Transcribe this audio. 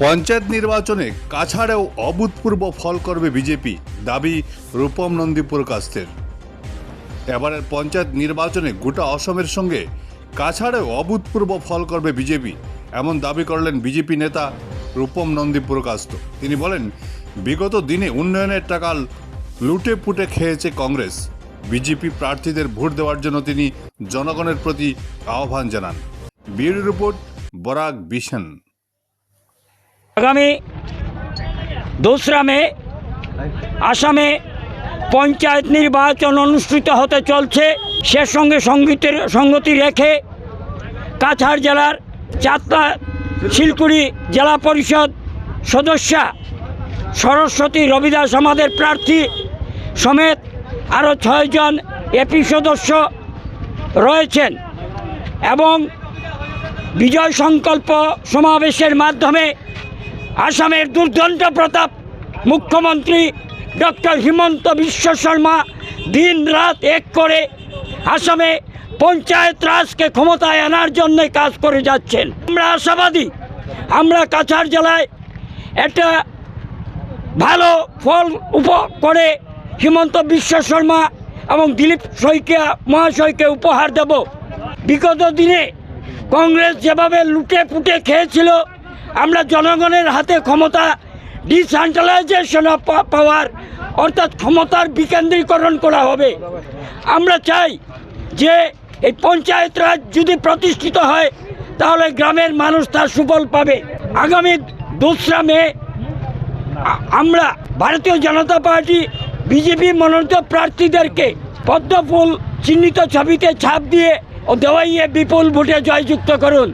পঞ্চায়েত নির্বাচনে কাছাড়েও অভূতপূর্ব ফল করবে বিজেপি, দাবি রূপম নন্দী পুরকাস্তের। এবারের পঞ্চায়েত নির্বাচনে গোটা অসমের সঙ্গে কাছাড়েও অভূতপূর্ব ফল করবে বিজেপি, এমন দাবি করলেন বিজেপি নেতা রূপম নন্দী পুরকাস্ত। তিনি বলেন, বিগত দিনে উন্নয়নের টাকা লুটে পুটে খেয়েছে কংগ্রেস। বিজেপি প্রার্থীদের ভোট দেওয়ার জন্য তিনি জনগণের প্রতি আহ্বান জানান। Bureau report, Barak vision. আগামী 2রা মে আসামে পঞ্চায়েত নির্বাচন অনুষ্ঠিত হতে চলছে। সে সঙ্গে সঙ্গতি রেখে কাছাড় জেলার চাতলা শিলকুড়ি জেলা পরিষদ সদস্যা সরস্বতী রবিদাস আমাদের প্রার্থী সমেত আরও 6 জন এপি সদস্য রয়েছেন এবং বিজয় সংকল্প সমাবেশের মাধ্যমে আসামের দুর্দান্ত প্রতাপ মুখ্যমন্ত্রী ডক্টর হিমন্ত বিশ্ব শর্মা দিন রাত এক করে আসামে পঞ্চায়েত রাজকে ক্ষমতায় আনার জন্য কাজ করে যাচ্ছেন। আমরা আশাবাদী, আমরা কাছাড় জেলায় একটা ভালো ফল করে হিমন্ত বিশ্ব শর্মা এবং দিলীপ শইকিয়া মহাশয়কে উপহার দেব। বিগত দিনে কংগ্রেস যেভাবে লুটে পুটে খেয়েছিল, আমরা জনগণের হাতে ক্ষমতা ডিসেন্ট্রালাইজেশন অফ পাওয়ার অর্থাৎ ক্ষমতার বিকেন্দ্রীকরণ করা হবে। আমরা চাই যে এই পঞ্চায়েত রাজ যদি প্রতিষ্ঠিত হয় তাহলে গ্রামের মানুষ তার সুফল পাবে। আগামী 2রা মে আমরা ভারতীয় জনতা পার্টি বিজেপি মনোনীত প্রার্থীদেরকে পদ্মফুল চিহ্নিত ছবিতে ছাপ দিয়ে ও দেওয়াইয়ে বিপুল ভোটে জয়যুক্ত করুন।